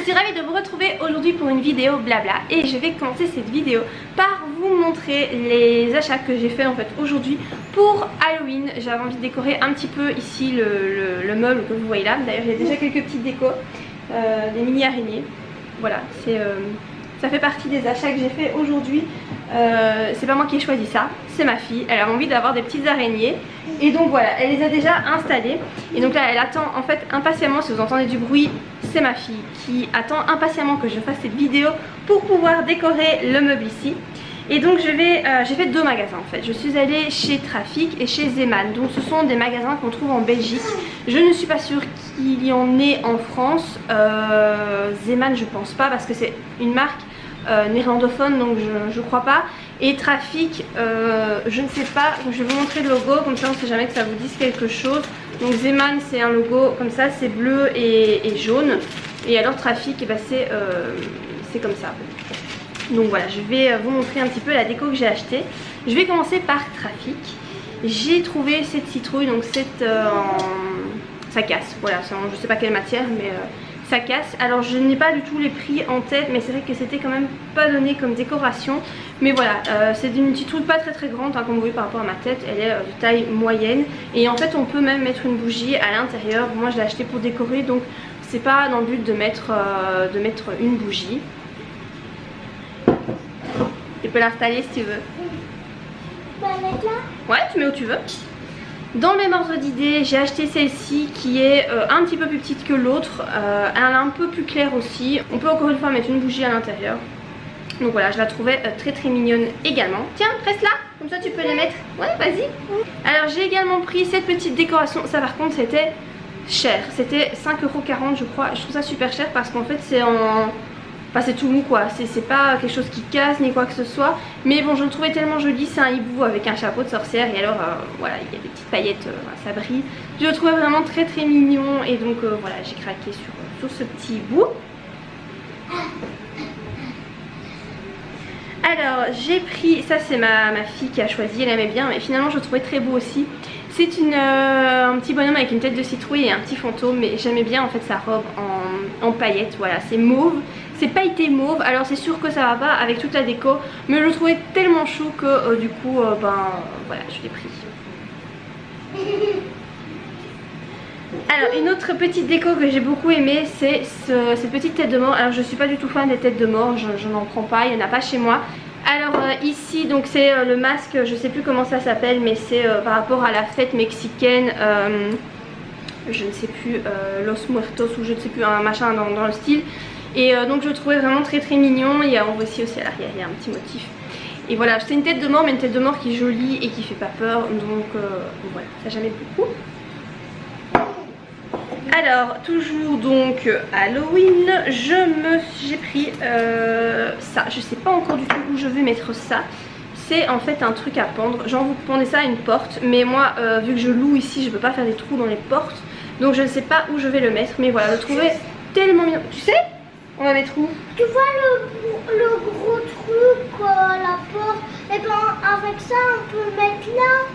suis ravie de vous retrouver aujourd'hui pour une vidéo blabla. Et je vais commencer cette vidéo par vous montrer les achats que j'ai fait en fait aujourd'hui pour Halloween. J'avais envie de décorer un petit peu ici le meuble que vous voyez là. D'ailleurs j'ai déjà quelques petites décos, des mini araignées. Voilà, ça fait partie des achats que j'ai fait aujourd'hui. C'est pas moi qui ai choisi ça, c'est ma fille. Elle a envie d'avoir des petites araignées et donc voilà, elle les a déjà installées. Et donc là elle attend en fait impatiemment, si vous entendez du bruit, c'est ma fille qui attend impatiemment que je fasse cette vidéo pour pouvoir décorer le meuble ici. Et donc j'ai fait deux magasins en fait. Je suis allée chez Trafic et chez Zeeman. Donc ce sont des magasins qu'on trouve en Belgique. Je ne suis pas sûre qu'il y en ait en France. Zeeman je pense pas parce que c'est une marque néerlandophone, donc je crois pas. Et Trafic je ne sais pas, donc je vais vous montrer le logo comme ça on sait jamais que ça vous dise quelque chose. Donc Zeeman c'est un logo comme ça, c'est bleu et jaune, et alors Trafic eh ben, c'est comme ça. Donc voilà, je vais vous montrer un petit peu la déco que j'ai acheté. Je vais commencer par Trafic. J'ai trouvé cette citrouille, donc ça casse, voilà, je sais pas quelle matière mais ça casse. Alors je n'ai pas du tout les prix en tête, mais c'est vrai que c'était quand même pas donné comme décoration. Mais voilà, c'est une citrouille pas très grande hein, comme vous voyez par rapport à ma tête, elle est de taille moyenne. Et en fait on peut même mettre une bougie à l'intérieur. Moi je l'ai acheté pour décorer, donc c'est pas dans le but de mettre une bougie. Tu peux l'installer si tu veux. Tu peux la mettre là? Ouais, tu mets où tu veux. Dans le même ordre d'idée, j'ai acheté celle-ci qui est un petit peu plus petite que l'autre. Elle est un peu plus claire aussi. On peut encore une fois mettre une bougie à l'intérieur. Donc voilà, je la trouvais très mignonne également. Tiens, reste là, comme ça tu peux les mettre. Ouais, vas-y. Alors j'ai également pris cette petite décoration. Ça par contre c'était cher. C'était 5,40 € je crois. Je trouve ça super cher parce qu'en fait c'est en... Enfin c'est tout mou quoi, c'est pas quelque chose qui casse ni quoi que ce soit. Mais bon je le trouvais tellement joli, c'est un hibou avec un chapeau de sorcière. Et alors voilà, il y a des petites paillettes, ça brille. Je le trouvais vraiment très mignon. Et donc voilà, j'ai craqué sur ce petit bout. Alors j'ai pris, ça c'est ma fille qui a choisi, elle aimait bien. Mais finalement je le trouvais très beau aussi. C'est un petit bonhomme avec une tête de citrouille et un petit fantôme. Mais j'aimais bien en fait sa robe en paillettes. Voilà, c'est mauve. C'est pailleté mauve, alors c'est sûr que ça va pas avec toute la déco, mais je le trouvais tellement chou que du coup voilà, je l'ai pris. Alors une autre petite déco que j'ai beaucoup aimé, c'est cette petite tête de mort. Alors je suis pas du tout fan des têtes de mort, je n'en prends pas, il n'y en a pas chez moi. Alors ici donc c'est le masque, je sais plus comment ça s'appelle, mais c'est par rapport à la fête mexicaine, je ne sais plus, Los Muertos ou je ne sais plus, un machin dans le style. Et donc je le trouvais vraiment très mignon. On voit aussi à l'arrière, il y a un petit motif. Et voilà, c'est une tête de mort, mais une tête de mort qui est jolie et qui fait pas peur. Donc voilà, ça j'aime beaucoup. Alors toujours donc Halloween, j'ai pris ça. Je sais pas encore du tout où je vais mettre ça. C'est en fait un truc à pendre. Genre vous pendez ça à une porte, mais moi vu que je loue ici, je peux pas faire des trous dans les portes. Donc je ne sais pas où je vais le mettre, mais voilà, je le trouvais tellement mignon. Tu sais? On va mettre où? Tu vois le gros truc à la porte? Et ben avec ça on peut le mettre là.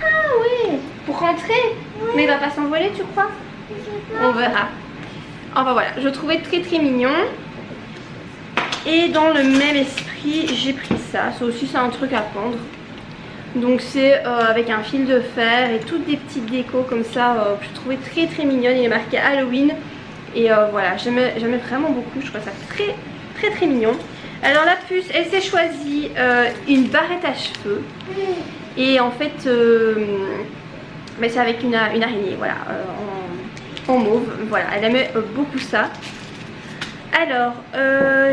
Ah oui, pour rentrer. Oui. Mais il va pas s'envoler tu crois? Je sais pas. On verra. Enfin voilà, je le trouvais très mignon. Et dans le même esprit j'ai pris ça. Ça aussi c'est un truc à pendre. Donc c'est avec un fil de fer et toutes des petites décos comme ça. Je trouvais très mignonne. Il est marqué Halloween. Et voilà, j'aimais vraiment beaucoup, je trouve ça très mignon. Alors la puce, elle s'est choisie une barrette à cheveux. Et en fait, mais c'est avec une araignée, voilà, en mauve. Voilà, elle aimait beaucoup ça. Alors,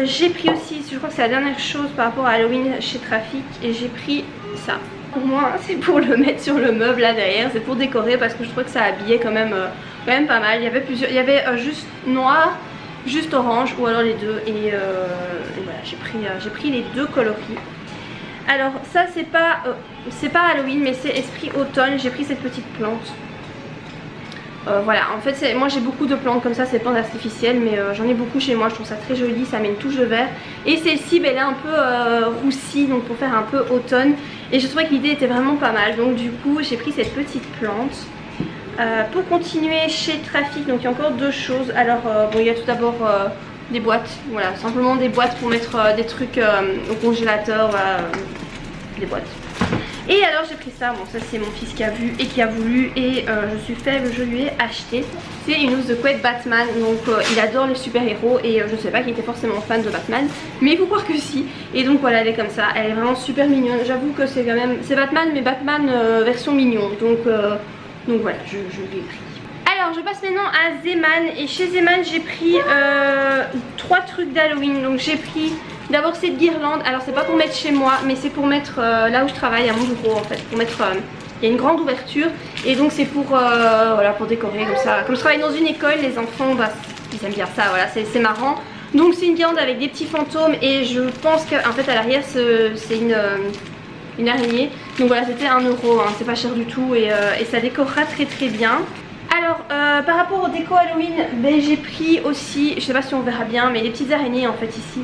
j'ai pris aussi, je crois que c'est la dernière chose par rapport à Halloween chez Trafic. Et j'ai pris ça. Pour moi, c'est pour le mettre sur le meuble là derrière, c'est pour décorer parce que je trouve que ça habillait quand même pas mal. Il y avait plusieurs, il y avait juste noir, juste orange ou alors les deux. Et voilà, j'ai pris les deux coloris. Alors ça c'est pas Halloween mais c'est esprit automne. J'ai pris cette petite plante. Voilà, en fait moi j'ai beaucoup de plantes comme ça, c'est plantes artificielles, mais j'en ai beaucoup chez moi, je trouve ça très joli, ça met une touche de vert. Et celle-ci elle est un peu roussie, donc pour faire un peu automne. Et je trouvais que l'idée était vraiment pas mal, donc du coup j'ai pris cette petite plante. Pour continuer chez Trafic, donc il y a encore deux choses. Alors bon, il y a tout d'abord des boîtes, voilà, simplement des boîtes pour mettre des trucs au congélateur, voilà, des boîtes. Et alors j'ai pris ça, bon ça c'est mon fils qui a vu et qui a voulu et je suis faible, je lui ai acheté. C'est une housse de couette Batman, donc il adore les super héros et je sais pas qu'il était forcément fan de Batman, mais il faut croire que si. Et donc voilà, elle est comme ça, elle est vraiment super mignonne. J'avoue que c'est quand même, c'est Batman mais Batman version mignon, donc voilà, je lui ai pris. Alors je passe maintenant à Zeman et chez Zeman j'ai pris 3 trucs d'Halloween. Donc j'ai pris d'abord cette guirlande, alors c'est pas pour mettre chez moi mais c'est pour mettre là où je travaille à mon bureau en fait, pour mettre, il y a une grande ouverture et donc c'est pour, voilà, pour décorer comme ça. Comme je travaille dans une école, les enfants bah, ils aiment bien ça, voilà, c'est marrant. Donc c'est une guirlande avec des petits fantômes et je pense qu'en fait à l'arrière c'est une araignée. Donc voilà, c'était 1 €, hein, c'est pas cher du tout et ça décorera très bien. Alors par rapport au déco Halloween, ben, j'ai pris aussi, je sais pas si on verra bien, mais les petites araignées en fait ici,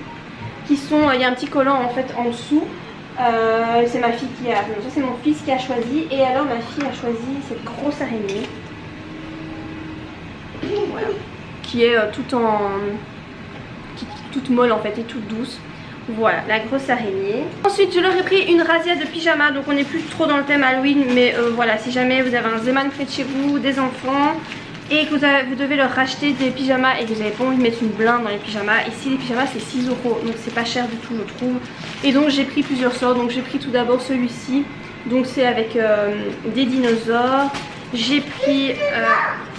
qui sont, il y a un petit collant en fait en dessous. C'est ma fille qui a, non, ça c'est mon fils qui a choisi, et alors ma fille a choisi cette grosse araignée, voilà, qui est toute molle en fait et toute douce. Voilà, la grosse araignée. Ensuite je leur ai pris une razzia de pyjama, donc on n'est plus trop dans le thème Halloween, mais voilà, si jamais vous avez un Zeman près de chez vous, des enfants, et que vous devez leur racheter des pyjamas et que vous n'avez pas envie de mettre une blinde dans les pyjamas, ici les pyjamas c'est 6 €, donc c'est pas cher du tout je trouve. Et donc j'ai pris plusieurs sortes, donc j'ai pris tout d'abord celui-ci, donc c'est avec des dinosaures. J'ai pris,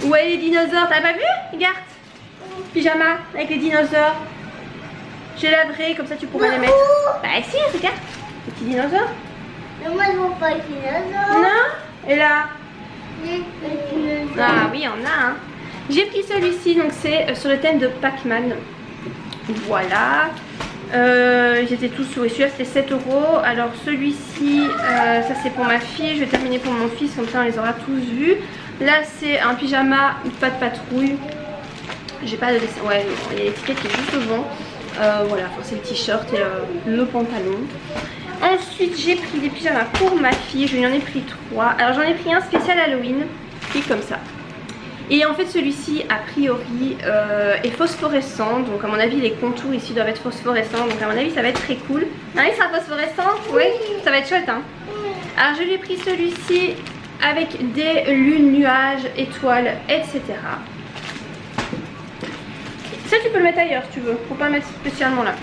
ouais les dinosaures, t'as pas vu? Regarde, pyjama avec les dinosaures. J'ai labré, comme ça tu pourras les mettre. Bah si, regarde, les petits dinosaures. Mais moi je vois pas les dinosaures. Non? Et là? Ah oui, on a un. J'ai pris celui-ci, donc c'est sur le thème de Pac-Man. Voilà. J'étais tous sur celui-là c'était 7 €. Alors celui-ci, ça c'est pour ma fille. Je vais terminer pour mon fils, comme ça on les aura tous vus. Là c'est un pyjama, pas de patrouille. J'ai pas de dessin. Ouais, il y a l'étiquette qui est juste devant. Voilà, enfin, c'est le t-shirt et le pantalon. Ensuite j'ai pris des pyjamas pour ma fille, je lui en ai pris 3. Alors j'en ai pris un spécial Halloween, qui est comme ça. Et en fait celui-ci a priori est phosphorescent, donc à mon avis les contours ici doivent être phosphorescents, donc à mon avis ça va être très cool. Ah il sera phosphorescent? Oui, ça va être chouette hein. Alors je lui ai pris celui-ci avec des lunes, nuages, étoiles, etc. Ça tu peux le mettre ailleurs si tu veux, faut pas le mettre spécialement là.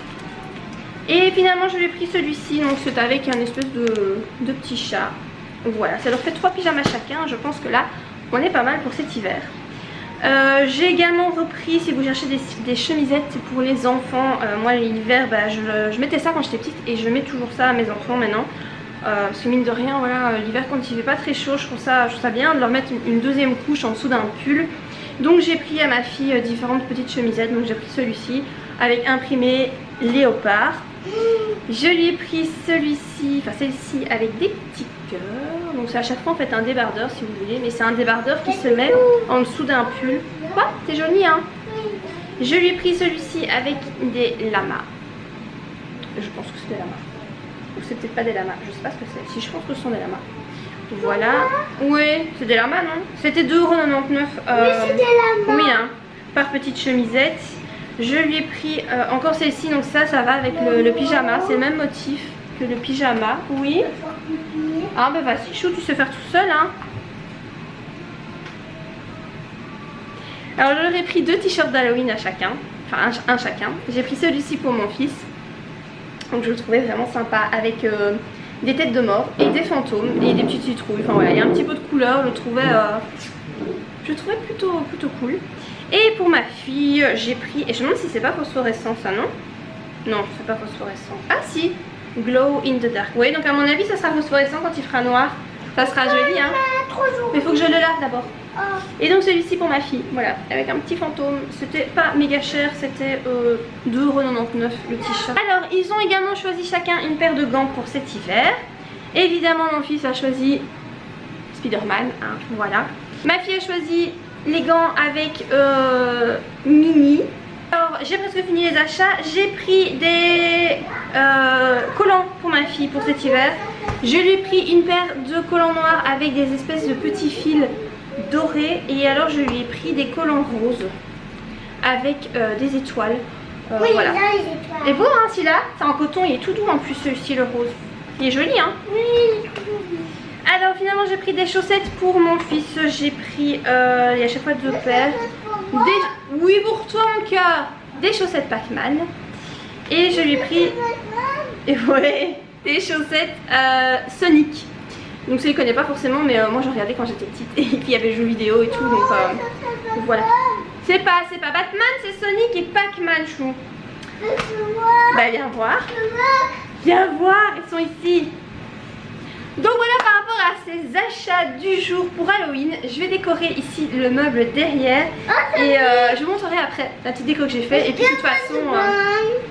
Et finalement je lui ai pris celui-ci, donc c'est avec un espèce de petit chat. Voilà, ça leur fait 3 pyjamas chacun, je pense que là on est pas mal pour cet hiver. J'ai également repris, si vous cherchez des chemisettes pour les enfants, moi l'hiver bah, je mettais ça quand j'étais petite et je mets toujours ça à mes enfants maintenant. Parce que mine de rien, voilà, l'hiver quand il fait pas très chaud, je trouve ça bien de leur mettre une deuxième couche en dessous d'un pull. Donc j'ai pris à ma fille différentes petites chemisettes, donc j'ai pris celui-ci avec imprimé léopard. Je lui ai pris celui-ci, enfin celle-ci avec des petits cœurs. Donc c'est à chaque fois en fait un débardeur si vous voulez, mais c'est un débardeur qui se met en dessous d'un pull. Quoi? C'est joli hein? Je lui ai pris celui-ci avec des lamas. Je pense que c'est des lamas. Ou c'est peut-être pas des lamas, je sais pas ce que c'est. Si je pense que ce sont des lamas. Voilà. Oui, c'est des lamas non? C'était 2,99 €. Oui c'est des lamas. Oui hein, par petite chemisette. Je lui ai pris encore celle-ci, donc ça va avec le pyjama, c'est le même motif que le pyjama. Oui. Ah bah vas-y chou, tu sais faire tout seul hein. Alors je leur ai pris 2 t-shirts d'Halloween à chacun, enfin un chacun. J'ai pris celui-ci pour mon fils, donc je le trouvais vraiment sympa avec des têtes de mort et des fantômes et des petites citrouilles. Enfin voilà, il y a un petit peu de couleur, je le trouvais plutôt cool. Et pour ma fille, j'ai pris, et je me demande si c'est pas phosphorescent ça, non? Non, c'est pas phosphorescent. Ah si, Glow in the Dark. Oui, donc à mon avis ça sera phosphorescent quand il fera noir. Ça sera joli hein. Mais il faut que je le lave d'abord. Et donc celui-ci pour ma fille, voilà, avec un petit fantôme. C'était pas méga cher, c'était 2,99 € le t-shirt. Alors ils ont également choisi chacun une paire de gants pour cet hiver. Évidemment mon fils a choisi Spider-Man, hein, voilà. Ma fille a choisi les gants avec Mini. Alors j'ai presque fini les achats. J'ai pris des collants pour ma fille pour cet hiver. Je lui ai pris une paire de collants noirs avec des espèces de petits fils dorés. Et alors je lui ai pris des collants roses avec des étoiles. Oui, voilà. là, il est pas. Et beau hein celui-là, c'est en coton, il est tout doux en plus celui-ci le rose. Il est joli hein. Oui, il est tout doux. Alors finalement j'ai pris des chaussettes pour mon fils, j'ai pris, il y a à chaque fois 2 paires. Pour moi, Oui pour toi mon cœur. Des chaussettes Pac-Man. Et je lui ai pris ouais, des chaussettes Sonic. Donc ça il connaît pas forcément mais moi je regardais quand j'étais petite et puis il y avait le jeu vidéo et tout donc voilà. C'est pas Batman, c'est Sonic et Pac-Man chou. Bah viens voir. Viens voir, ils sont ici. Donc voilà par rapport à ces achats du jour pour Halloween. Je vais décorer ici le meuble derrière. Et je vous montrerai après la petite déco que j'ai fait. Et puis de toute façon,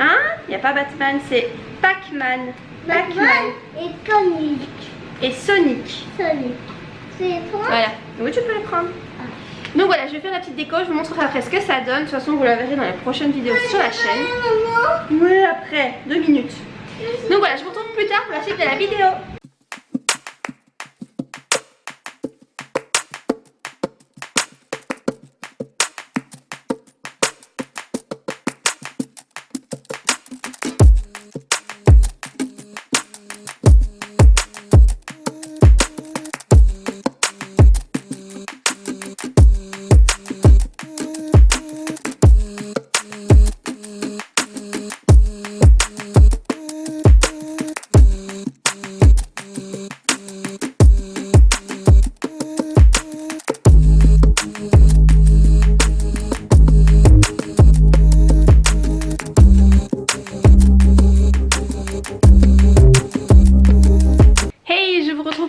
hein, il n'y a pas Batman, c'est Pac-Man. Batman et Sonic. Et Sonic. Sonic. C'est toi? Voilà, oui tu peux les prendre. Donc voilà, je vais faire la petite déco, je vous montrerai après ce que ça donne. De toute façon vous la verrez dans les prochaines vidéos sur la chaîne. Oui après, 2 minutes. Donc voilà, je vous retrouve plus tard pour la suite de la vidéo.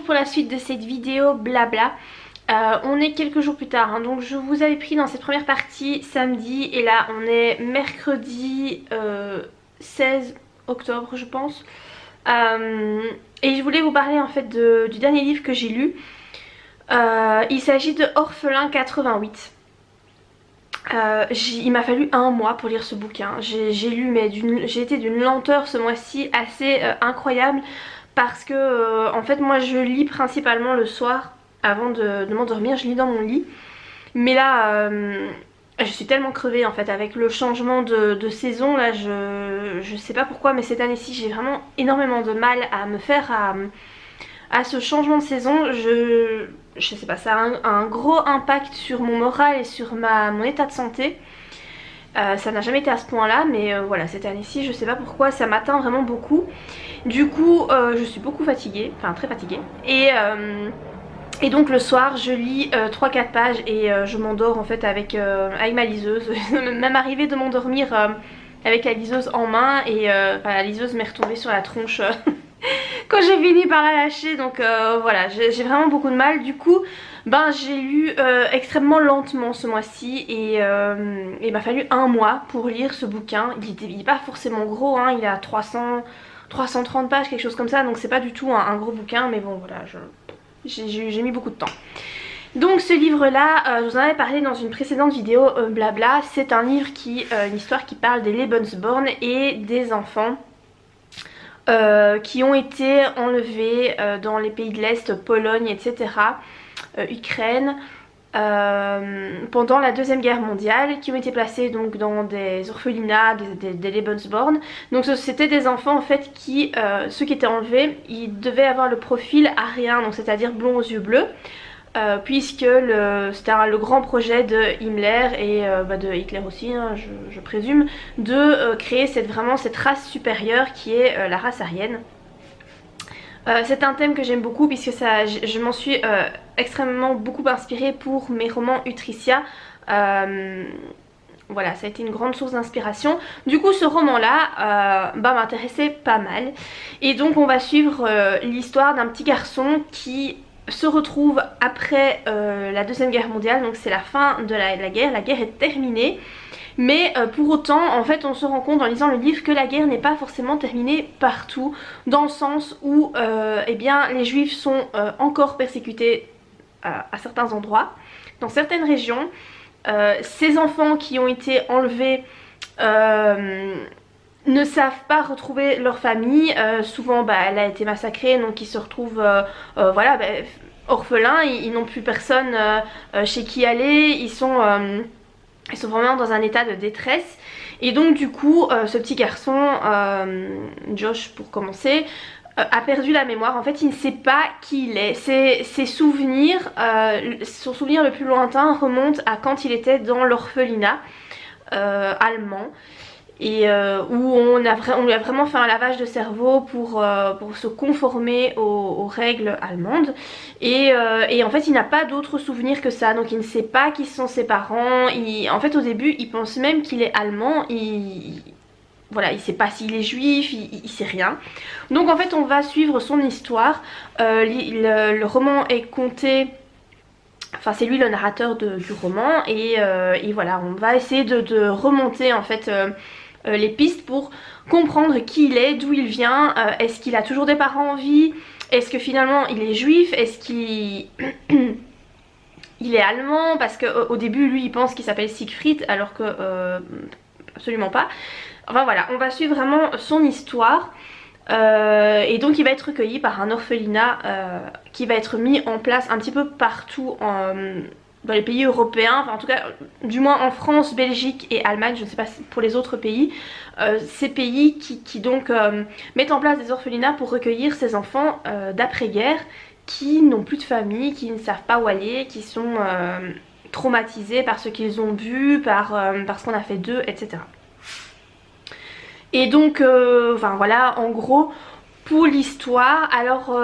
Pour la suite de cette vidéo blabla. On est quelques jours plus tard hein. Donc je vous avais pris dans cette première partie samedi et là on est mercredi 16 octobre je pense. Et je voulais vous parler en fait du dernier livre que j'ai lu. Il s'agit de Orphelin 88. Il m'a fallu 1 mois pour lire ce bouquin. J'ai lu mais j'ai été d'une lenteur ce mois-ci assez incroyable. Parce que en fait moi je lis principalement le soir avant de m'endormir, je lis dans mon lit. Mais là je suis tellement crevée en fait avec le changement de saison là, je sais pas pourquoi mais cette année-ci j'ai vraiment énormément de mal à me faire à ce changement de saison. Je sais pas, ça a un gros impact sur mon moral et sur mon état de santé. Ça n'a jamais été à ce point là mais voilà cette année-ci je sais pas pourquoi ça m'atteint vraiment beaucoup. Du coup je suis beaucoup fatiguée, enfin très fatiguée et donc le soir je lis 3-4 pages et je m'endors en fait avec ma liseuse. Même arrivé de m'endormir avec la liseuse en main et la liseuse m'est retombée sur la tronche quand j'ai fini par la lâcher. Donc voilà, j'ai vraiment beaucoup de mal. Du coup ben j'ai lu extrêmement lentement ce mois-ci et il m'a fallu 1 mois pour lire ce bouquin. Il est pas forcément gros hein, il a 330 pages, quelque chose comme ça, donc c'est pas du tout un gros bouquin, mais bon voilà, j'ai mis beaucoup de temps. Donc ce livre là, je vous en avais parlé dans une précédente vidéo blabla, c'est un livre une histoire qui parle des Lebensborn et des enfants qui ont été enlevés dans les pays de l'Est, Pologne, etc., Ukraine, pendant la Deuxième Guerre mondiale, qui ont été placés donc dans des orphelinats, des Lebensborn. Donc c'était des enfants en fait qui, ceux qui étaient enlevés, ils devaient avoir le profil arien, donc c'est-à-dire blond aux yeux bleus, puisque c'était le grand projet de Himmler et de Hitler aussi hein, je présume, de créer vraiment cette race supérieure qui est la race aryenne. C'est un thème que j'aime beaucoup puisque je m'en suis extrêmement beaucoup inspirée pour mes romans Utricia. Voilà, ça a été une grande source d'inspiration. Du coup ce roman là m'intéressait pas mal. Et donc on va suivre l'histoire d'un petit garçon qui se retrouve après la Deuxième Guerre mondiale. Donc c'est la fin de la guerre est terminée. Mais pour autant en fait on se rend compte en lisant le livre que la guerre n'est pas forcément terminée partout, dans le sens où eh bien, les juifs sont encore persécutés à certains endroits, dans certaines régions. Ces enfants qui ont été enlevés ne savent pas retrouver leur famille, souvent elle a été massacrée donc ils se retrouvent voilà, orphelins, ils n'ont plus personne chez qui aller, ils sont vraiment dans un état de détresse. Et donc du coup ce petit garçon, Josh pour commencer, a perdu la mémoire. En fait il ne sait pas qui il est. Ses souvenirs, son souvenir le plus lointain remonte à quand il était dans l'orphelinat allemand. Et où on lui a vraiment fait un lavage de cerveau pour se conformer aux règles allemandes. Et en fait il n'a pas d'autres souvenirs que ça, donc il ne sait pas qui sont ses parents. En fait au début il pense même qu'il est allemand, voilà, il sait pas s'il est juif, il sait rien. Donc en fait on va suivre son histoire. Le roman est conté, enfin c'est lui le narrateur du roman, et voilà, on va essayer de remonter en fait les pistes pour comprendre qui il est, d'où il vient, est-ce qu'il a toujours des parents en vie, est-ce que finalement il est juif, est-ce qu'il il est allemand, parce qu'au début lui il pense qu'il s'appelle Siegfried alors que absolument pas. Enfin voilà, on va suivre vraiment son histoire. Et donc il va être recueilli par un orphelinat qui va être mis en place un petit peu partout dans les pays européens, enfin en tout cas du moins en France, Belgique et Allemagne, je ne sais pas pour les autres pays. Ces pays qui donc mettent en place des orphelinats pour recueillir ces enfants d'après-guerre qui n'ont plus de famille, qui ne savent pas où aller, qui sont traumatisés par ce qu'ils ont vu, par ce qu'on a fait d'eux, etc. Et donc enfin voilà, en gros pour l'histoire, alors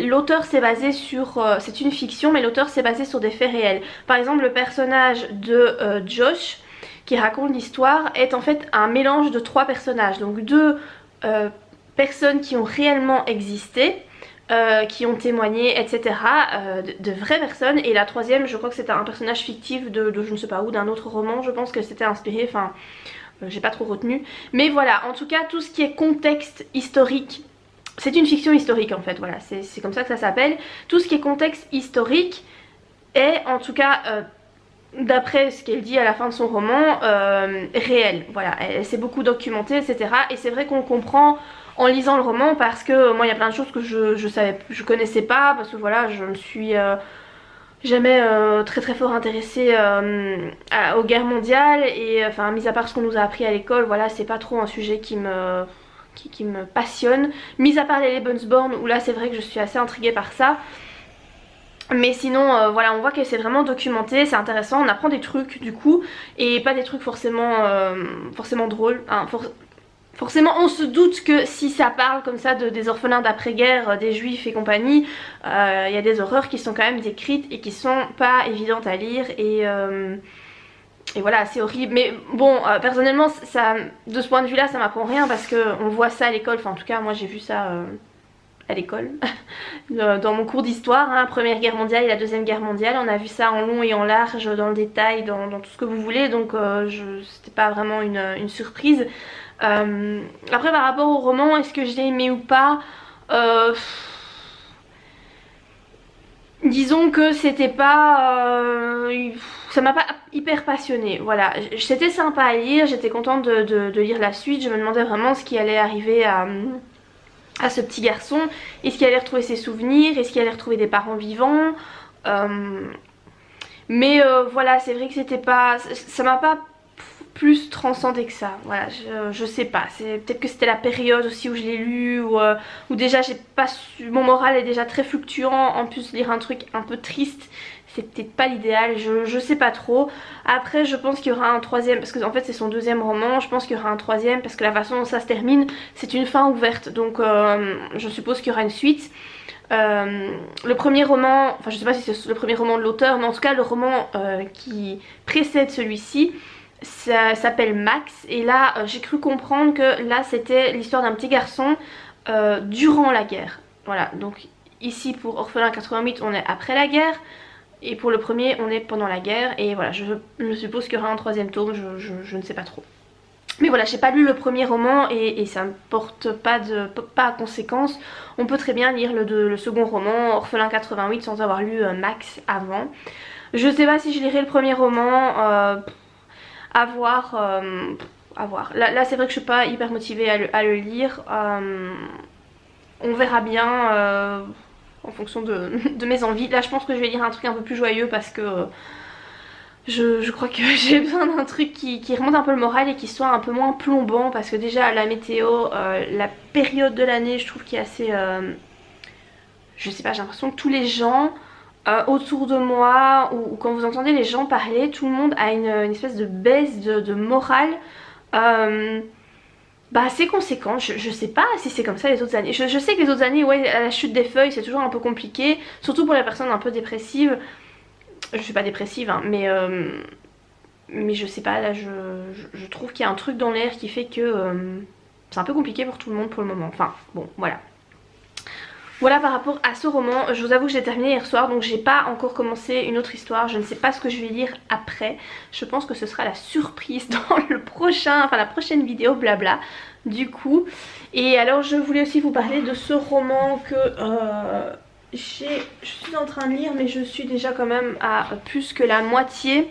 l'auteur s'est basé sur, c'est une fiction mais l'auteur s'est basé sur des faits réels. Par exemple le personnage de Josh qui raconte l'histoire est en fait un mélange de 3 personnages, donc 2 personnes qui ont réellement existé, qui ont témoigné, etc. De vraies personnes, et la troisième je crois que c'était un personnage fictif de je ne sais pas où, d'un autre roman, je pense que c'était inspiré, enfin j'ai pas trop retenu. Mais voilà, en tout cas tout ce qui est contexte historique, c'est une fiction historique en fait, voilà, c'est comme ça que ça s'appelle. Tout ce qui est contexte historique est en tout cas, d'après ce qu'elle dit à la fin de son roman, réel. Voilà, elle s'est beaucoup documentée, etc. Et c'est vrai qu'on comprend en lisant le roman, parce que moi il y a plein de choses que je connaissais pas, parce que voilà, je me suis jamais très fort intéressée aux guerres mondiales, et enfin mis à part ce qu'on nous a appris à l'école, voilà, c'est pas trop un sujet qui me passionne, mis à part les Lebensborn où là c'est vrai que je suis assez intriguée par ça. Mais sinon voilà, on voit que c'est vraiment documenté, c'est intéressant, on apprend des trucs du coup, et pas des trucs forcément drôles, hein. Forcément on se doute que si ça parle comme ça des orphelins d'après-guerre, des juifs et compagnie, il y a des horreurs qui sont quand même décrites et qui sont pas évidentes à lire, et voilà, c'est horrible. Mais bon, personnellement ça, de ce point de vue là ça m'apprend rien, parce qu'on voit ça à l'école, enfin en tout cas moi j'ai vu ça à l'école dans mon cours d'histoire, hein, Première Guerre mondiale et la Deuxième Guerre mondiale, on a vu ça en long et en large, dans le détail, dans tout ce que vous voulez, donc c'était pas vraiment une surprise. Après par rapport au roman, est-ce que j'ai aimé ou pas, disons que c'était pas ça m'a pas hyper passionnée, voilà, c'était sympa à lire, j'étais contente de lire la suite, je me demandais vraiment ce qui allait arriver à ce petit garçon, est-ce qu'il allait retrouver ses souvenirs, est-ce qu'il allait retrouver des parents vivants, mais voilà, c'est vrai que c'était pas, ça m'a pas plus transcendé que ça, voilà, je sais pas, c'est peut-être que c'était la période aussi où je l'ai lu, où déjà j'ai pas su, mon moral est déjà très fluctuant, en plus lire un truc un peu triste c'est peut-être pas l'idéal, je sais pas trop. Après je pense qu'il y aura un troisième, parce que en fait c'est son deuxième roman, je pense qu'il y aura un troisième, parce que la façon dont ça se termine c'est une fin ouverte, donc je suppose qu'il y aura une suite. Le premier roman, enfin je sais pas si c'est le premier roman de l'auteur, mais en tout cas le roman qui précède celui-ci, ça s'appelle Max, et là j'ai cru comprendre que là c'était l'histoire d'un petit garçon durant la guerre. Voilà, donc ici pour Orphelin 88 on est après la guerre, et pour le premier on est pendant la guerre, et voilà, je suppose qu'il y aura un troisième tome, je ne sais pas trop. Mais voilà, j'ai pas lu le premier roman et ça ne porte pas à conséquence. On peut très bien lire le second roman, Orphelin 88, sans avoir lu Max avant. Je sais pas si je lirai le premier roman, à voir. À voir. Là c'est vrai que je suis pas hyper motivée à le lire. On verra bien en fonction de mes envies. Là je pense que je vais lire un truc un peu plus joyeux, parce que Je crois que j'ai besoin d'un truc qui remonte un peu le moral et qui soit un peu moins plombant, parce que déjà la météo, la période de l'année je trouve qu'il est assez... je sais pas, j'ai l'impression que tous les gens autour de moi ou quand vous entendez les gens parler, tout le monde a une espèce de baisse de morale assez conséquente. Je sais pas si c'est comme ça les autres années. Je sais que les autres années, ouais, la chute des feuilles c'est toujours un peu compliqué, surtout pour les personnes un peu dépressives. Je suis pas dépressive hein, mais je sais pas, là je trouve qu'il y a un truc dans l'air qui fait que c'est un peu compliqué pour tout le monde pour le moment. Enfin bon, voilà. Voilà par rapport à ce roman. Je vous avoue que j'ai terminé hier soir, donc j'ai pas encore commencé une autre histoire. Je ne sais pas ce que je vais lire après. Je pense que ce sera la surprise dans le prochain, enfin la prochaine vidéo blabla du coup. Et alors je voulais aussi vous parler de ce roman que je suis en train de lire, mais je suis déjà quand même à plus que la moitié.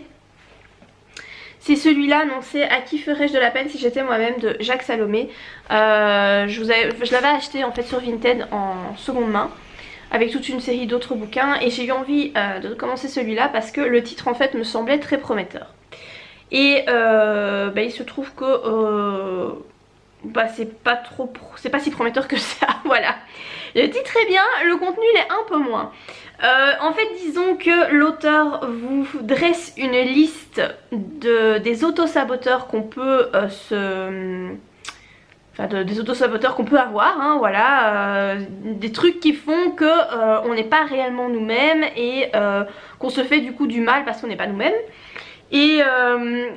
C'est celui-là, non, c'est À qui ferais-je de la peine si j'étais moi-même de Jacques Salomé. Je l'avais acheté en fait sur Vinted en seconde main avec toute une série d'autres bouquins et j'ai eu envie de commencer celui-là parce que le titre en fait me semblait très prometteur. Et il se trouve que c'est pas si prometteur que ça, voilà. Le titre est bien, le contenu l'est un peu moins. En fait disons que l'auteur vous dresse une liste des autosaboteurs qu'on peut des autosaboteurs qu'on peut avoir, hein, voilà, des trucs qui font que on n'est pas réellement nous-mêmes et qu'on se fait du coup du mal parce qu'on n'est pas nous-mêmes. Et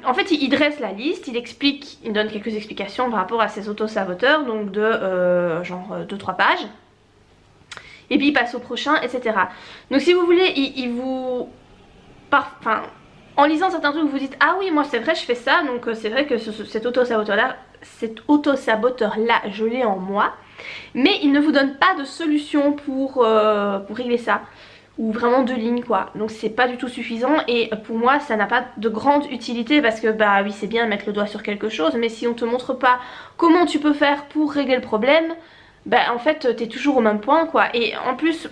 en fait il dresse la liste, il donne quelques explications par rapport à ces autosaboteurs, donc de genre 2-3 pages. Et puis il passe au prochain, etc. Donc si vous voulez, en lisant certains trucs, vous vous dites ah oui moi c'est vrai je fais ça, donc c'est vrai que cet autosaboteur là, je l'ai en moi. Mais il ne vous donne pas de solution pour régler ça. Ou vraiment 2 lignes quoi, donc c'est pas du tout suffisant et pour moi ça n'a pas de grande utilité parce que bah oui c'est bien de mettre le doigt sur quelque chose, mais si on te montre pas comment tu peux faire pour régler le problème, bah en fait t'es toujours au même point quoi. Et en plus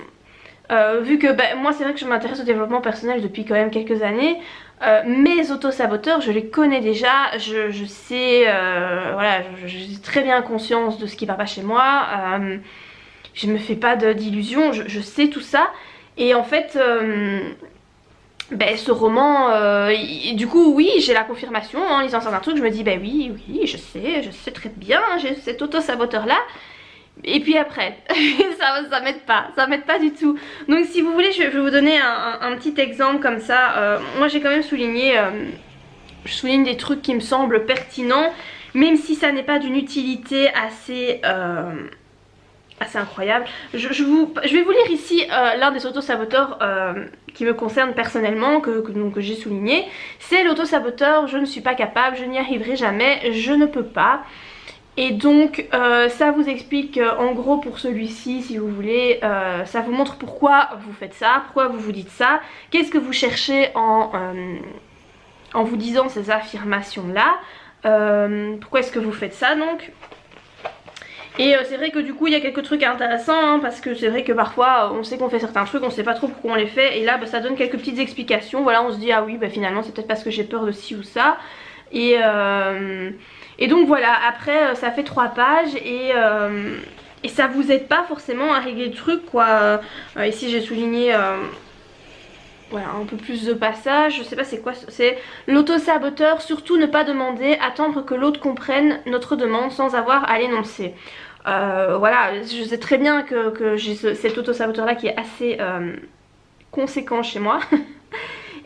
vu que moi c'est vrai que je m'intéresse au développement personnel depuis quand même quelques années, mes autosaboteurs je les connais déjà, je sais voilà, j'ai très bien conscience de ce qui va pas chez moi, je me fais pas d'illusions, je sais tout ça. Et en fait ce roman du coup oui j'ai la confirmation en lisant certains trucs, je me dis oui je sais très bien, j'ai cet autosaboteur là. Et puis après ça m'aide pas du tout. Donc si vous voulez je vais vous donner un petit exemple comme ça. Moi j'ai quand même souligné je souligne des trucs qui me semblent pertinents, même si ça n'est pas d'une utilité assez incroyable. Je vais vous lire ici l'un des autosaboteurs qui me concerne personnellement, que j'ai souligné. C'est l'autosaboteur je ne suis pas capable, je n'y arriverai jamais, je ne peux pas. Et donc ça vous explique en gros pour celui-ci si vous voulez, ça vous montre pourquoi vous faites ça, pourquoi vous vous dites ça, qu'est-ce que vous cherchez en vous disant ces affirmations là, pourquoi est-ce que vous faites ça donc. Et c'est vrai que du coup il y a quelques trucs intéressants hein, parce que c'est vrai que parfois on sait qu'on fait certains trucs, on sait pas trop pourquoi on les fait, et là ça donne quelques petites explications, voilà, on se dit ah oui finalement c'est peut-être parce que j'ai peur de ci ou ça. Et donc voilà, après ça fait 3 pages et ça vous aide pas forcément à régler le truc quoi. Ici j'ai souligné voilà, un peu plus de passages, je sais pas c'est quoi, c'est l'autosaboteur, surtout ne pas demander, attendre que l'autre comprenne notre demande sans avoir à l'énoncer. Voilà, je sais très bien que j'ai cet autosaboteur là qui est assez conséquent chez moi.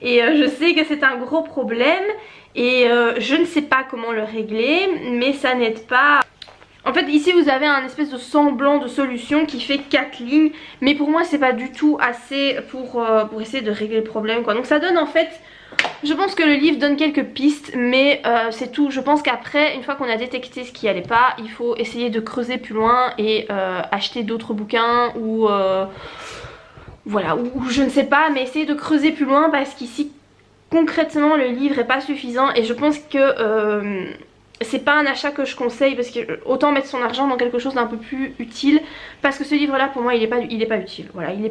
Et je sais que c'est un gros problème et je ne sais pas comment le régler, mais ça n'aide pas. En fait ici vous avez un espèce de semblant de solution qui fait 4 lignes, mais pour moi c'est pas du tout assez pour essayer de régler le problème quoi. Donc ça donne en fait, je pense que le livre donne quelques pistes, mais c'est tout. Je pense qu'après, une fois qu'on a détecté ce qui allait pas, il faut essayer de creuser plus loin et acheter d'autres bouquins ou voilà, ou je ne sais pas, mais essayer de creuser plus loin parce qu'ici concrètement le livre est pas suffisant et je pense que c'est pas un achat que je conseille parce que autant mettre son argent dans quelque chose d'un peu plus utile, parce que ce livre là pour moi il est pas utile. Voilà, il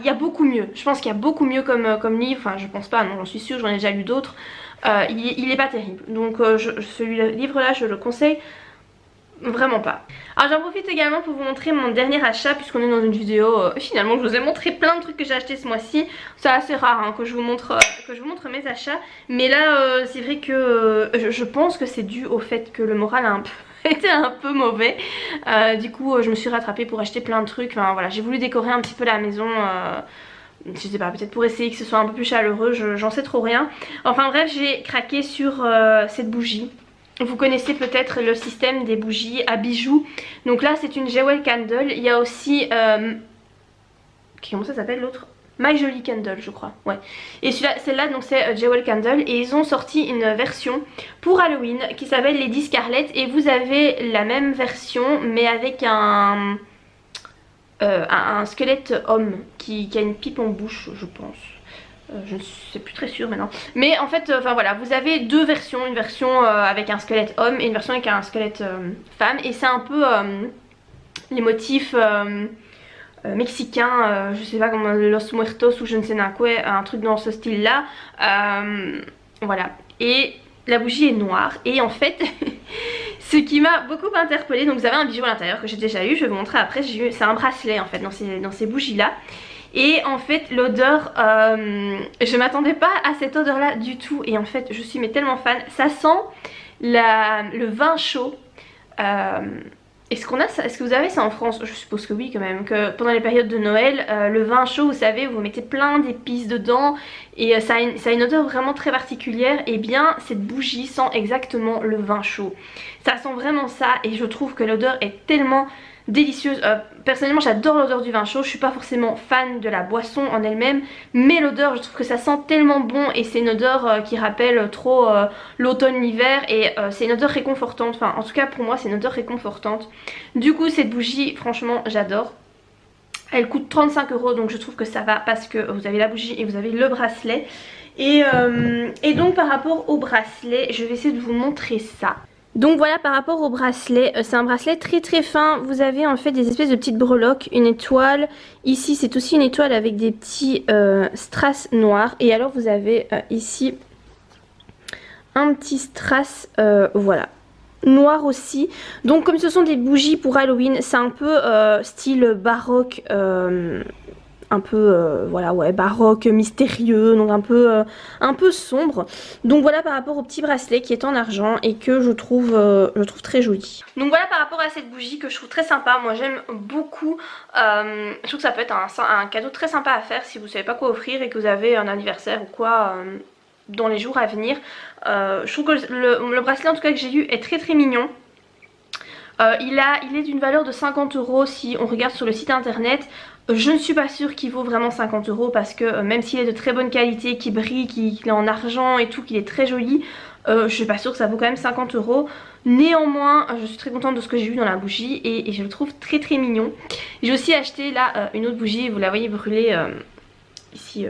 y a beaucoup mieux. Je pense qu'il y a beaucoup mieux comme livre, enfin je pense pas, non j'en suis sûre, j'en ai déjà lu d'autres. Il est pas terrible. Donc ce livre là je le conseille vraiment pas. Alors j'en profite également pour vous montrer mon dernier achat, puisqu'on est dans une vidéo finalement je vous ai montré plein de trucs que j'ai acheté ce mois-ci. C'est assez rare hein, que je vous montre mes achats, mais là c'est vrai que je pense que c'est dû au fait que le moral a été un peu mauvais. Du coup je me suis rattrapée pour acheter plein de trucs. Enfin voilà, j'ai voulu décorer un petit peu la maison, je sais pas, peut-être pour essayer que ce soit un peu plus chaleureux, j'en sais trop rien. Enfin bref, j'ai craqué sur cette bougie. Vous connaissez peut-être le système des bougies à bijoux. Donc là c'est une Jewel Candle. Il y a aussi comment ça s'appelle l'autre? My Jolie Candle je crois. Ouais. Et celle-là donc c'est Jewel Candle. Et ils ont sorti une version pour Halloween qui s'appelle Lady Scarlett. Et vous avez la même version mais avec un squelette homme qui a une pipe en bouche je pense. Je ne suis plus très sûre maintenant. Mais en fait, enfin voilà, vous avez deux versions. Une version avec un squelette homme et une version avec un squelette femme. Et c'est un peu les motifs mexicains, je sais pas comment, Los Muertos ou je ne sais pas quoi, un truc dans ce style là. Voilà. Et la bougie est noire. Et en fait, ce qui m'a beaucoup interpellée, donc vous avez un bijou à l'intérieur que j'ai déjà eu, je vais vous montrer après. C'est un bracelet en fait dans ces bougies là. Et en fait l'odeur, je m'attendais pas à cette odeur là du tout. Et en fait je suis mais tellement fan. Ça sent le vin chaud. Est-ce que vous avez ça en France? Je suppose que oui quand même. Que pendant les périodes de Noël, le vin chaud vous savez, vous mettez plein d'épices dedans. Et ça a une odeur vraiment très particulière. Et bien cette bougie sent exactement le vin chaud. Ça sent vraiment ça et je trouve que l'odeur est tellement délicieuse. Personnellement j'adore l'odeur du vin chaud. Je suis pas forcément fan de la boisson en elle-même, mais l'odeur je trouve que ça sent tellement bon. Et c'est une odeur qui rappelle trop l'automne, l'hiver. Et c'est une odeur réconfortante. Enfin en tout cas pour moi c'est une odeur réconfortante. Du coup cette bougie franchement j'adore. Elle coûte 35 € donc je trouve que ça va parce que vous avez la bougie et vous avez le bracelet. Et donc par rapport au bracelet je vais essayer de vous montrer ça. Donc voilà, par rapport au bracelet, c'est un bracelet très très fin. Vous avez en fait des espèces de petites breloques, une étoile. Ici c'est aussi une étoile avec des petits strass noirs. Et alors vous avez ici un petit strass, voilà, noir aussi. Donc comme ce sont des bougies pour Halloween, c'est un peu style baroque, un peu voilà, ouais, baroque, mystérieux, donc un peu sombre. Donc voilà par rapport au petit bracelet qui est en argent et que je trouve très joli. Donc voilà par rapport à cette bougie que je trouve très sympa. Moi j'aime beaucoup. Je trouve que ça peut être un cadeau très sympa à faire si vous savez pas quoi offrir et que vous avez un anniversaire ou quoi dans les jours à venir. Je trouve que le bracelet en tout cas que j'ai eu est très très mignon. Il est d'une valeur de 50 € si on regarde sur le site internet. Je ne suis pas sûre qu'il vaut vraiment 50 € parce que même s'il est de très bonne qualité, qu'il brille, qu'il est en argent et tout, qu'il est très joli, je suis pas sûre que ça vaut quand même 50 €. Néanmoins je suis très contente de ce que j'ai eu dans la bougie et je le trouve très très mignon. J'ai aussi acheté là une autre bougie, vous la voyez brûler ici,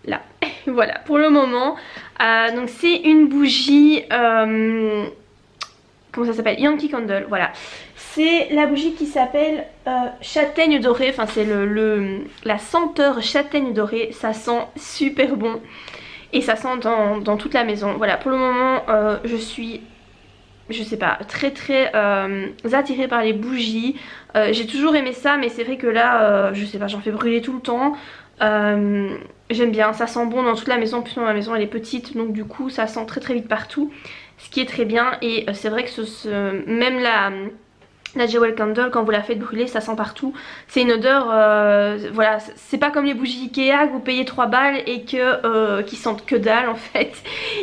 là. Voilà pour le moment. Donc c'est une bougie, comment ça s'appelle, Yankee Candle, voilà. C'est la bougie qui s'appelle châtaigne dorée, enfin c'est la senteur châtaigne dorée, ça sent super bon et ça sent dans toute la maison. Voilà, pour le moment je suis, je sais pas, très très attirée par les bougies. J'ai toujours aimé ça mais c'est vrai que là je sais pas, j'en fais brûler tout le temps. J'aime bien, ça sent bon dans toute la maison, puisque ma maison elle est petite donc du coup ça sent très très vite partout, ce qui est très bien. Et c'est vrai que même la Jewel Candle quand vous la faites brûler ça sent partout. C'est une odeur, voilà, c'est pas comme les bougies Ikea que vous payez 3 balles et qui sentent que dalle en fait.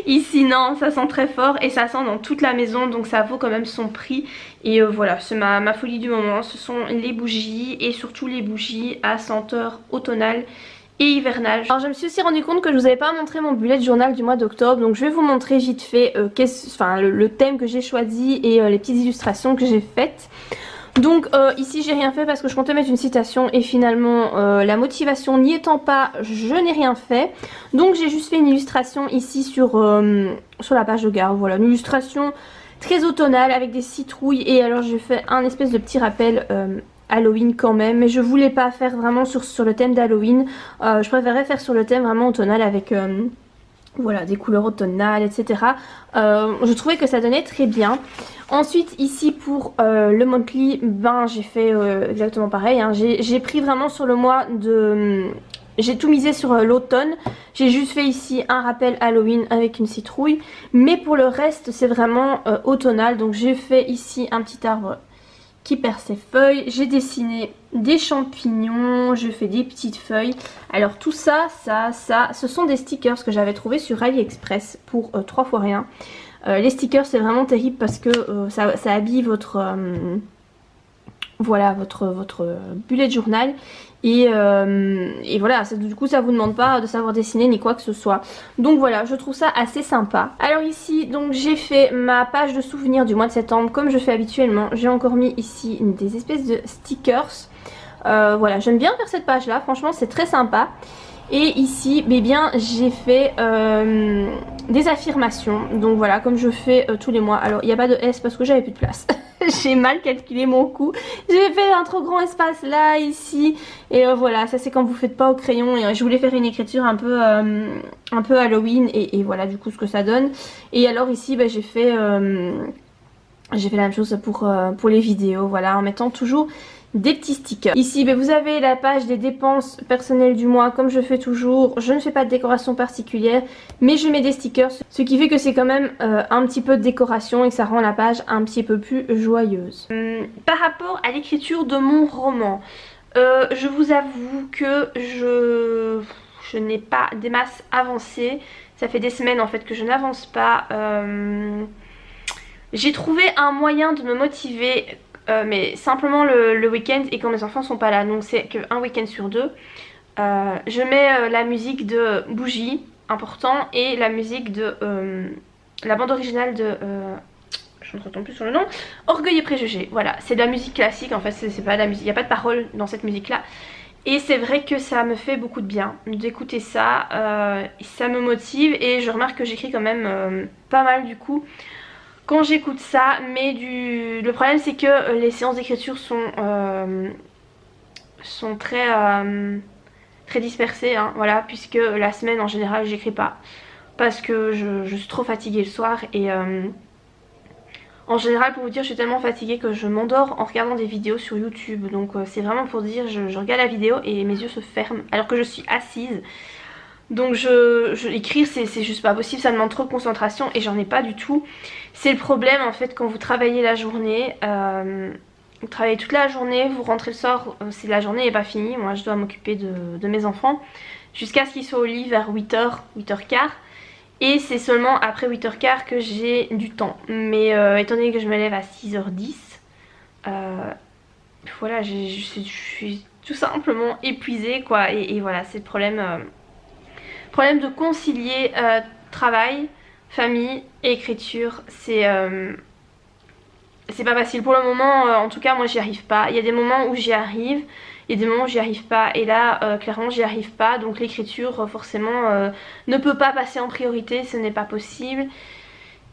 Ici non, ça sent très fort et ça sent dans toute la maison donc ça vaut quand même son prix. Et voilà, c'est ma folie du moment, ce sont les bougies et surtout les bougies à senteur automnale et hivernale. Alors je me suis aussi rendu compte que je vous avais pas montré mon bullet journal du mois d'octobre, donc je vais vous montrer vite fait le thème que j'ai choisi et les petites illustrations que j'ai faites. Donc ici j'ai rien fait parce que je comptais mettre une citation et finalement la motivation n'y étant pas, je n'ai rien fait. Donc j'ai juste fait une illustration ici sur la page de garde, voilà, une illustration très automnal avec des citrouilles. Et alors je fais un espèce de petit rappel Halloween quand même, mais je voulais pas faire vraiment sur le thème d'Halloween. Je préférais faire sur le thème vraiment automnal avec voilà, des couleurs automnales, etc. Je trouvais que ça donnait très bien. Ensuite ici pour le monthly, ben j'ai fait exactement pareil, hein. J'ai pris vraiment sur le mois de... J'ai tout misé sur l'automne. J'ai juste fait ici un rappel Halloween avec une citrouille. Mais pour le reste c'est vraiment automnal. Donc j'ai fait ici un petit arbre qui perd ses feuilles. J'ai dessiné des champignons, je fais des petites feuilles. Alors tout ça, ce sont des stickers que j'avais trouvé sur AliExpress pour 3 fois rien. Les stickers c'est vraiment terrible parce que ça habille votre voilà, votre bullet journal. Et voilà, du coup ça vous demande pas de savoir dessiner ni quoi que ce soit. Donc voilà, je trouve ça assez sympa. Alors ici, donc j'ai fait ma page de souvenirs du mois de septembre comme je fais habituellement. J'ai encore mis ici des espèces de stickers. Voilà, j'aime bien faire cette page là, franchement c'est très sympa. Et ici, eh bien, j'ai fait des affirmations. Donc voilà, comme je fais tous les mois. Alors, il n'y a pas de S parce que j'avais plus de place. J'ai mal calculé mon coup. J'ai fait un trop grand espace là, ici. Et voilà, ça c'est quand vous faites pas au crayon. Et je voulais faire une écriture un peu Halloween. Et voilà, du coup, ce que ça donne. Et alors ici, bah, j'ai fait la même chose pour les vidéos. Voilà, en mettant toujours des petits stickers. Ici vous avez la page des dépenses personnelles du mois comme je fais toujours. Je ne fais pas de décoration particulière mais je mets des stickers, ce qui fait que c'est quand même un petit peu de décoration et que ça rend la page un petit peu plus joyeuse. Par rapport à l'écriture de mon roman, je vous avoue que je n'ai pas des masses avancées. Ça fait des semaines en fait que je n'avance pas. J'ai trouvé un moyen de me motiver mais simplement le week-end et quand mes enfants sont pas là, donc c'est qu'un week-end sur deux. Je mets la musique de Bougie, important, et la musique de la bande originale de je ne retombe plus sur le nom, Orgueil et Préjugés. Voilà, c'est de la musique classique en fait, c'est pas de la musique, il n'y a pas de paroles dans cette musique là. Et c'est vrai que ça me fait beaucoup de bien d'écouter ça, ça me motive et je remarque que j'écris quand même pas mal du coup quand j'écoute ça, mais le problème c'est que les séances d'écriture sont très, très dispersées, hein, voilà, puisque la semaine en général j'écris pas, parce que je suis trop fatiguée le soir et en général pour vous dire je suis tellement fatiguée que je m'endors en regardant des vidéos sur YouTube, donc c'est vraiment pour dire je regarde la vidéo et mes yeux se ferment alors que je suis assise. Donc écrire c'est juste pas possible, ça demande trop de concentration et j'en ai pas du tout. C'est le problème en fait quand vous travaillez la journée, vous travaillez toute la journée, vous rentrez le soir, si la journée n'est pas finie, moi je dois m'occuper de mes enfants jusqu'à ce qu'ils soient au lit vers 8h, 8h15. Et c'est seulement après 8h15 que j'ai du temps. Mais étant donné que je me lève à 6h10, voilà, je suis tout simplement épuisée quoi. Et voilà, c'est le problème. Problème de concilier travail, famille et écriture, c'est pas facile pour le moment, en tout cas moi j'y arrive pas. Il y a des moments où j'y arrive, il y a des moments où j'y arrive pas et là clairement j'y arrive pas, donc l'écriture forcément ne peut pas passer en priorité, ce n'est pas possible.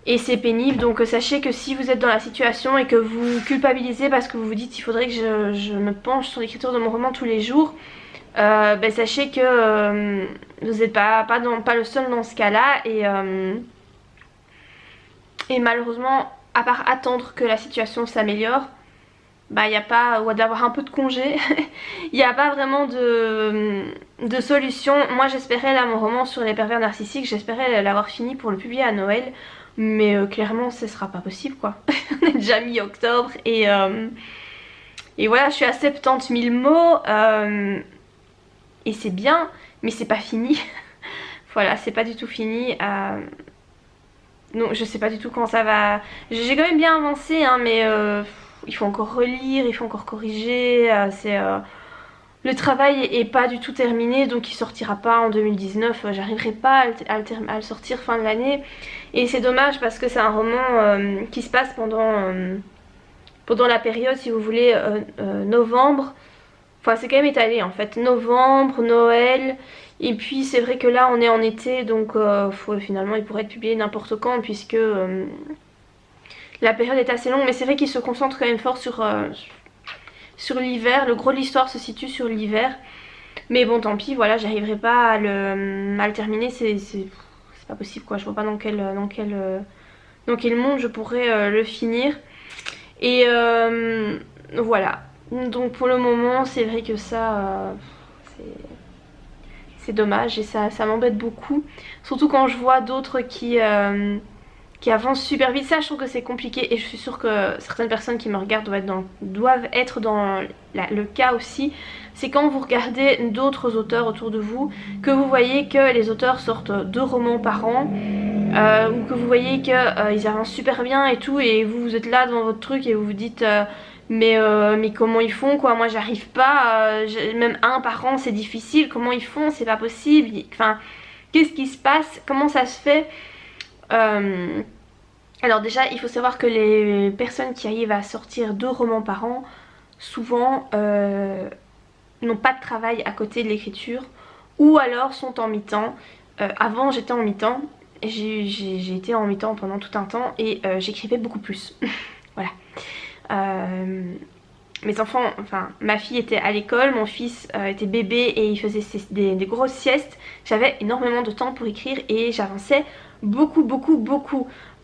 Et c'est pénible, donc sachez que si vous êtes dans la situation et que vous culpabilisez parce que vous vous dites il faudrait que je me penche sur l'écriture de mon roman tous les jours, ben sachez que vous n'êtes pas le seul dans ce cas là et malheureusement à part attendre que la situation s'améliore, bah il n'y a pas, ou d'avoir un peu de congé, il n'y a pas vraiment de solution. Moi j'espérais là mon roman sur les pervers narcissiques, j'espérais l'avoir fini pour le publier à Noël, mais clairement ce sera pas possible quoi. On est déjà mi-octobre et voilà, je suis à 70 000 mots et c'est bien, mais c'est pas fini. Voilà, c'est pas du tout fini. Non, je sais pas du tout quand ça va. J'ai quand même bien avancé, hein, mais il faut encore relire, il faut encore corriger. Le travail est pas du tout terminé, donc il sortira pas en 2019. J'arriverai pas à le sortir fin de l'année. Et c'est dommage parce que c'est un roman qui se passe pendant la période, si vous voulez, novembre. Enfin c'est quand même étalé en fait, novembre, Noël, et puis c'est vrai que là on est en été donc finalement il pourrait être publié n'importe quand puisque la période est assez longue, mais c'est vrai qu'il se concentre quand même fort sur l'hiver. Le gros de l'histoire se situe sur l'hiver. Mais bon, tant pis, voilà, j'arriverai pas à le terminer, c'est pas possible quoi. Je vois pas dans quel monde je pourrais le finir. Et voilà. Donc pour le moment, c'est vrai que ça, c'est dommage et ça m'embête beaucoup. Surtout quand je vois d'autres qui avancent super vite. Ça, je trouve que c'est compliqué et je suis sûre que certaines personnes qui me regardent doivent être dans le cas aussi. C'est quand vous regardez d'autres auteurs autour de vous, que vous voyez que les auteurs sortent 2 romans par an, ou que vous voyez qu'ils avancent super bien et tout, et vous êtes là devant votre truc et vous vous dites mais comment ils font quoi, moi j'arrive pas, même 1 par an c'est difficile, comment ils font, c'est pas possible, enfin qu'est-ce qui se passe, comment ça se fait. Alors déjà il faut savoir que les personnes qui arrivent à sortir 2 romans par an souvent n'ont pas de travail à côté de l'écriture ou alors sont en mi-temps. Avant j'étais en mi-temps, j'ai été en mi-temps pendant tout un temps et j'écrivais beaucoup plus. Voilà. Mes enfants, enfin ma fille était à l'école, mon fils était bébé et il faisait des grosses siestes. J'avais énormément de temps pour écrire et j'avançais beaucoup.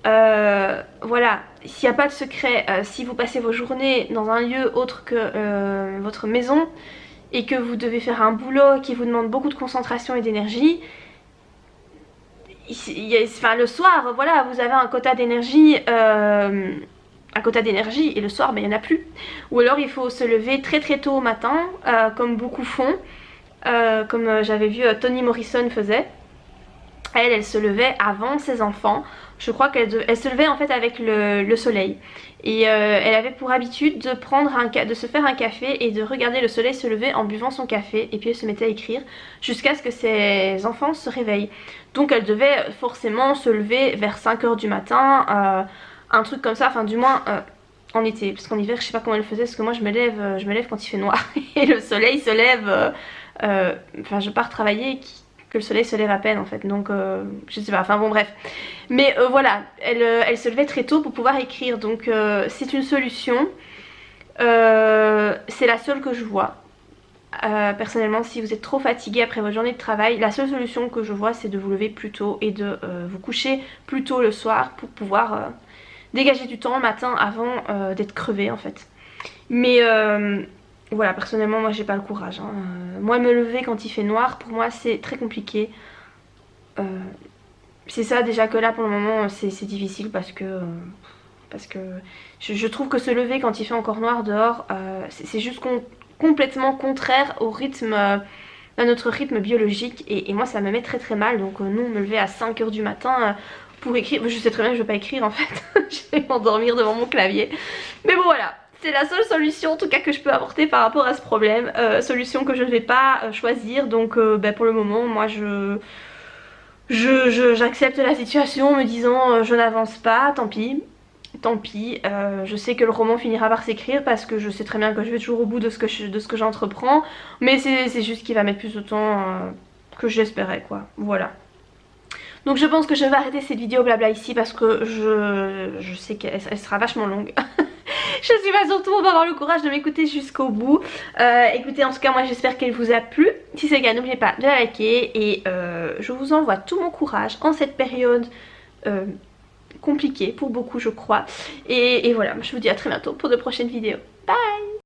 Voilà, s'il n'y a pas de secret, si vous passez vos journées dans un lieu autre que votre maison et que vous devez faire un boulot qui vous demande beaucoup de concentration et d'énergie, enfin le soir, voilà, vous avez un quota d'énergie et le soir, il n'y en a plus. Ou alors il faut se lever très tôt au matin, comme beaucoup font, comme j'avais vu Toni Morrison faisait. Elle se levait avant ses enfants. Je crois qu'elle se levait en fait avec le soleil. Et elle avait pour habitude de se faire un café et de regarder le soleil se lever en buvant son café. Et puis elle se mettait à écrire jusqu'à ce que ses enfants se réveillent. Donc elle devait forcément se lever vers 5 h du matin, un truc comme ça, enfin du moins en été. Parce qu'en hiver je sais pas comment elle faisait, parce que moi je me lève quand il fait noir. Et le soleil se lève, enfin je pars travailler que le soleil se lève à peine en fait, donc je sais pas, enfin bon bref. Mais voilà, elle se levait très tôt pour pouvoir écrire, donc c'est une solution, c'est la seule que je vois. Personnellement, si vous êtes trop fatigué après votre journée de travail, la seule solution que je vois c'est de vous lever plus tôt et de vous coucher plus tôt le soir pour pouvoir dégager du temps le matin avant d'être crevé en fait. Mais voilà, personnellement moi j'ai pas le courage hein. Moi me lever quand il fait noir, pour moi c'est très compliqué. C'est ça déjà que là pour le moment c'est difficile parce que je trouve que se lever quand il fait encore noir dehors, c'est juste complètement contraire au rythme, à notre rythme biologique, et moi ça me met très mal. Donc nous me lever à 5 h du matin pour écrire, je sais très bien que je vais pas écrire en fait. Je vais m'endormir devant mon clavier, mais bon voilà. C'est la seule solution en tout cas que je peux apporter par rapport à ce problème, solution que je ne vais pas choisir. Donc pour le moment moi j'accepte la situation en me disant je n'avance pas, tant pis. Je sais que le roman finira par s'écrire parce que je sais très bien que je vais toujours au bout de ce que j'entreprends, mais c'est juste qu'il va mettre plus de temps que je l'espérais quoi, voilà. Donc je pense que je vais arrêter cette vidéo blabla ici parce que je sais qu'elle sera vachement longue. Je suis pas sûre tout le monde va avoir le courage de m'écouter jusqu'au bout. Écoutez, en tout cas moi j'espère qu'elle vous a plu. Si c'est le cas, n'oubliez pas de la liker et je vous envoie tout mon courage en cette période compliquée pour beaucoup je crois. Et voilà, je vous dis à très bientôt pour de prochaines vidéos. Bye!